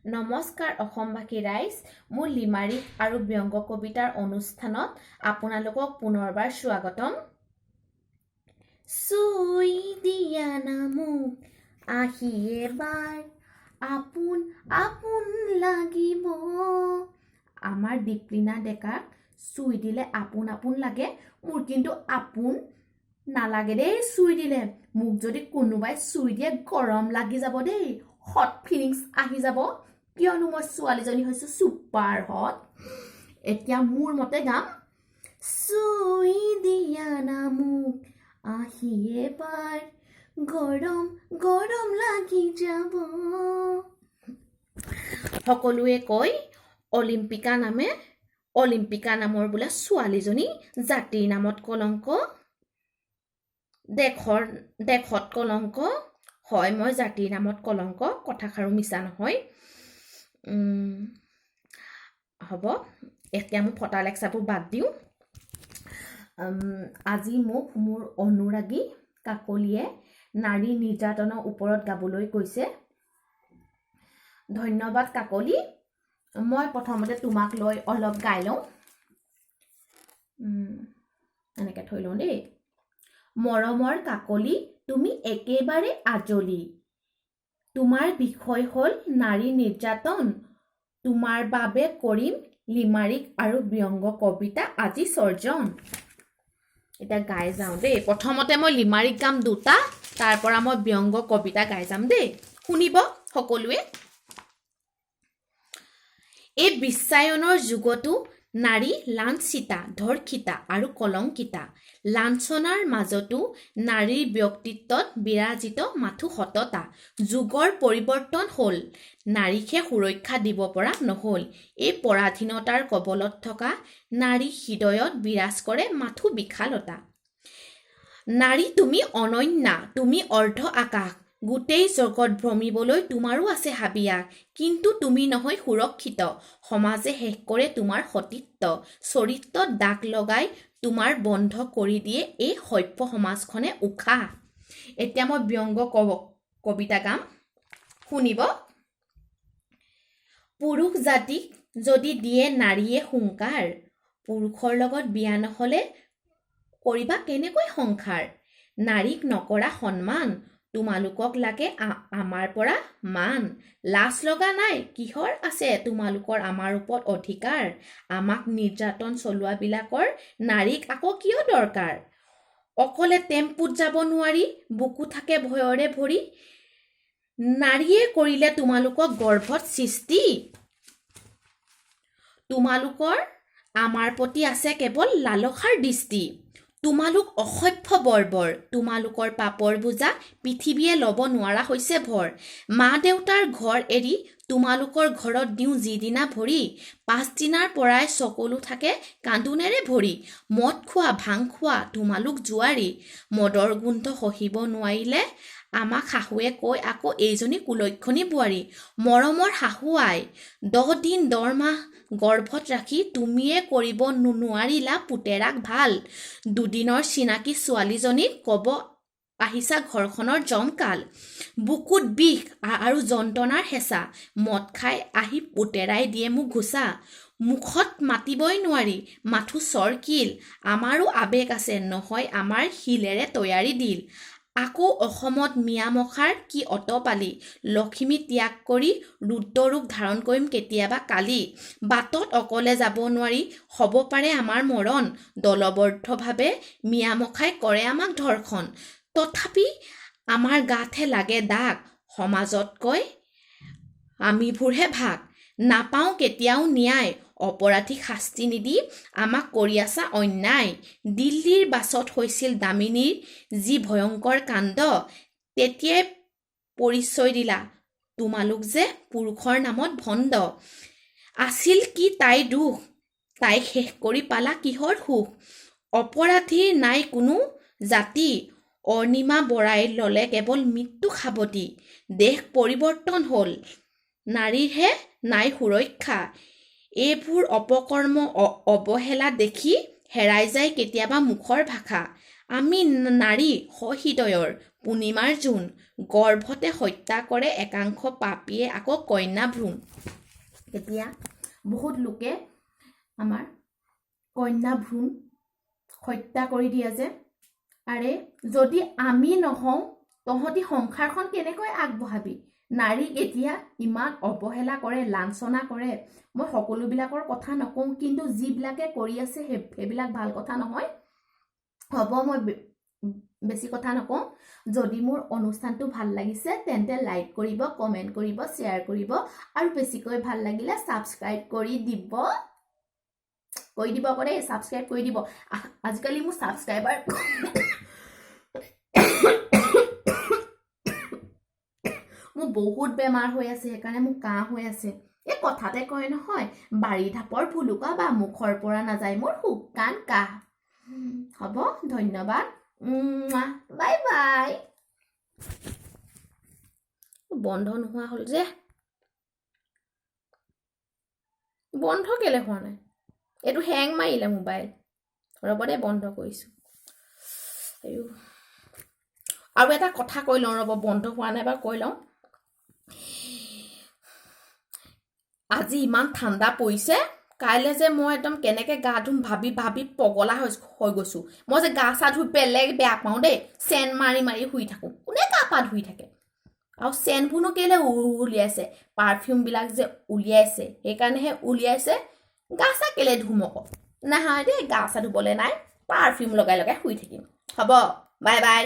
নমস্কাৰ অসমবাসী ৰাইজ, মোৰ লিমাৰিক আৰু ব্যংগ কবিতাৰ অনুষ্ঠানত আপোনালোকক পুনৰবাৰ স্বাগতম। চুই দিয়া না মোক আহি এবাৰ, আপোন আপোন লাগিব। আমাৰ দীপলিনা ডেকাক চুই দিলে আপোন আপোন লাগে, মোৰ কিন্তু আপোন নালাগে দেই। চুই দিলে মোক যদি কোনোবাই চুই দিয়ে গৰম লাগি যাব দেই, হট ফিলিংছ আহি যাব, কিয়নো মই ছোৱালীজনী হৈছোঁ ছুপাৰ হট। এতিয়া মোৰ মতে গাম, চুই দিয়া না মোক আহি এবাৰ, গৰম গৰম লাগি যাব। সকলোৱে কয় অলিম্পিকা নামৰ বোলে ছোৱালীজনী জাতিৰ নামত কলংক, দেশত কলংক। হয়, মই জাতিৰ নামত কলংক, কথাষাৰো মিছা নহয়। হ'ব, এতিয়া মোৰ ফটা লেকচাবোৰ বাদ দিওঁ। আজি মোক মোৰ অনুৰাগী কাকলিয়ে নাৰী নিৰ্যাতনৰ ওপৰত গাবলৈ কৈছে। ধন্যবাদ কাকলি। মই প্ৰথমতে তোমাক লৈ অলপ গাই লওঁ। এনেকৈ থৈ লওঁ দেই। মৰমৰ কাকলি, তুমি একেবাৰে আজলি। তোমাৰ বিষয় হ'ল নাৰী নিৰ্যাতন। তোমাৰ বাবে কৰিম লিমাৰিক আৰু ব্যংগ কবিতা আজি সৰ্জন। এতিয়া গাই যাওঁ দেই। প্ৰথমতে মই লিমাৰিক গাম দুটা, তাৰ পৰা মই ব্যংগ কবিতা গাই যাম দেই, শুনিব সকলোৱে। এই বিশ্বায়নৰ যুগতো নাৰী লাঞ্ছিতা, ধৰ্ষিতা আৰু কলংকিতা। লাঞ্ছনাৰ মাজতো নাৰীৰ ব্যক্তিত্বত বিৰাজিত মাথো সততা। যুগৰ পৰিৱৰ্তন হ'ল, নাৰীকহে সুৰক্ষা দিব পৰা নহ'ল। এই পৰাধীনতাৰ কবলত থকা নাৰী হৃদয়ত বিৰাজ কৰে মাথো বিশালতা। নাৰী তুমি অনন্যা, তুমি অৰ্ধ আকাশ, গোটেই জগত ভ্ৰমিবলৈ তোমাৰো আছে হাবিয়াস। কিন্তু তুমি নহয় সুৰক্ষিত, সমাজে শেষ কৰে তোমাৰ সতীত্ব। চৰিত্ৰত দাগ লগাই তোমাৰ বন্ধ কৰি দিয়ে এই সভ্য সমাজখনে উশাহ। এতিয়া মই ব্যংগ কবিতা গাম, শুনিব। পুৰুষ জাতিক যদি দিয়ে নাৰীয়ে হুংকাৰ, পুৰুষৰ লগত বিয়া নহ'লে কৰিবা কেনেকৈ সংসাৰ। নাৰীক নকৰা সন্মান, তোমালোকক লাগে আমাৰ পৰা মান। লাজ লগা নাই, কিহৰ আছে তোমালোকৰ আমাৰ ওপৰত অধিকাৰ। আমাক নিৰ্যাতন চলোৱাবিলাকৰ নাৰীক আকৌ কিয় দৰকাৰ। অকলে টেম্পুত যাব নোৱাৰি, বুকু থাকে ভয়ৰে ভৰি। নাৰীয়ে কৰিলে তোমালোকক গৰ্ভত সৃষ্টি। তোমালোকৰ আমাৰ প্ৰতি আছে কেৱল লালসাৰ দৃষ্টি। তোমালোক অসভ্য বৰ্বৰ, তোমালোকৰ পাপৰ বোজা পৃথিৱীয়ে ল'ব নোৱাৰা হৈছে ভৰ। মা দেউতাৰ ঘৰ এৰি তোমালোকৰ ঘৰত দিওঁ যিদিনা ভৰি, পাছদিনাৰ পৰাই চকুলো থাকে কান্দোনেৰে ভৰি। মদ খোৱা ভাং খোৱা তোমালোক জুৱাৰী, মদৰ গোন্ধ সহিব নোৱাৰিলে আমাক শাহুৱে কৈ আকৌ এইজনী কুলক্ষণী বোৱাৰী। মৰমৰ শাহু আই, 10 দিন 10 মাহ গৰ্ভত ৰাখি তুমিয়ে কৰিব নোৱাৰিলা পুতেৰাক ভাল। দুদিনৰ চিনাকি ছোৱালীজনীক ক'ব আহিছা ঘৰখনৰ জমকাল। বুকুত বিষ আৰু যন্ত্ৰণাৰ হেঁচা, মদ খাই আহি পুতেৰাই দিয়ে মোক ঘোচা। মুখত মাতিবই নোৱাৰি মাথো চৰকিল, আমাৰো আৱেগ আছে নহয় আমাৰ শিলেৰে তৈয়াৰী দিল। আকৌ অসমত মিয়ামখাৰ কি অতপালি, লখিমী ত্যাগ কৰি ৰুদ্ৰৰূপ ধাৰণ কৰিম কেতিয়াবা কালি। বাটত অকলে যাব নোৱাৰি হ'ব পাৰে আমাৰ মৰণ, দলবদ্ধভাৱে মিয়ামখাই কৰে আমাক ধৰ্ষণ। তথাপি আমাৰ গাতহে লাগে দাগ, সমাজত কয় আমিবোৰহে ভাগ। নাপাওঁ কেতিয়াও ন্যায়, অপৰাধীক শাস্তি নিদি আমাক কৰি আছা অন্যায়। দিল্লীৰ বাছত হৈছিল দামিনীৰ যি ভয়ংকৰ কাণ্ড, তেতিয়াই পৰিচয় দিলা তোমালোক যে পুৰুষৰ নামত ভণ্ড। আছিল কি তাইৰ দুখ, তাইক শেষ কৰি পালা কিহৰ সুখ। অপৰাধীৰ নাই কোনো জাতি, অৰ্ণিমা বৰাই ল'লে কেৱল মৃত্যু সাৱটি। দেশ পৰিৱৰ্তন হ'ল, নাৰীৰহে নাই সুৰক্ষা। এইবোৰ অপকৰ্ম অৱহেলা দেখি হেৰাই যায় কেতিয়াবা মুখৰ ভাষা। আমি নাৰী সহৃদয়ৰ পূৰ্ণিমাৰ জোন গৰ্ভতে হত্যা কৰে একাংশ পাপীয়ে আকৌ কন্যা ভ্ৰূণ এতিয়া বহুত লোকে আমাৰ কন্যা ভ্ৰূণ হত্যা কৰি দিয়ে যে আৰে যদি আমি নহওঁ তহঁতি সংসাৰখন কেনেকৈ আগবঢ়াবি নাৰীক এতিয়া ইমান অৱহেলা কৰে লাঞ্ছনা কৰে মই সকলোবিলাকৰ কথা নকওঁ কিন্তু যিবিলাকে কৰি আছে সেইবিলাক ভাল কথা নহয় হ'ব মই বেছি কথা নকওঁ যদি মোৰ অনুষ্ঠানটো ভাল লাগিছে তেন্তে লাইক কৰিব কমেণ্ট কৰিব শ্বেয়াৰ কৰিব আৰু বেছিকৈ ভাল লাগিলে ছাবস্ক্ৰাইব কৰি দিব কৰে ছাবস্ক্ৰাইব কৰি দিব আজিকালি মোৰ ছাবস্ক্ৰাইবাৰ মোৰ বহুত বেমাৰ হৈ আছে সেইকাৰণে মোৰ কাহ হৈ আছে এই কথাতে কয় নহয় বাৰী ধাপৰ ভুলুকা বা মুখৰ পৰা নাযায় মোৰ শুকান কাহ হ'ব ধন্যবাদ বাই বাই বন্ধ নোহোৱা হ'ল যে বন্ধ কেলে হোৱা নাই এইটো হেং মাৰিলে মোবাইল ৰ'ব দে বন্ধ কৰিছোঁ আৰু এটা কথা কৈ লওঁ ৰ'ব বন্ধ হোৱা নাই বাৰু কৈ লওঁ আজি ইমান ঠাণ্ডা পৰিছে কাইলৈ যে মই একদম কেনেকৈ গা ধুম ভাবি ভাবি পগলা হৈ গৈছোঁ মই যে গা চা ধুই বেলেগ বেয়া পাওঁ দেই চেন মাৰি মাৰি শুই থাকোঁ কোনে গা পা ধুই থাকে আৰু চেনবোৰনো কেলৈ উলিয়াইছে পাৰফিউমবিলাক যে উলিয়াইছে সেইকাৰণেহে উলিয়াইছে গা চা কেলৈ ধুম আকৌ নহয় দেই গা চা ধুবলৈ নাই পাৰফিউম লগাই লগাই শুই থাকিম হ'ব বাই বাই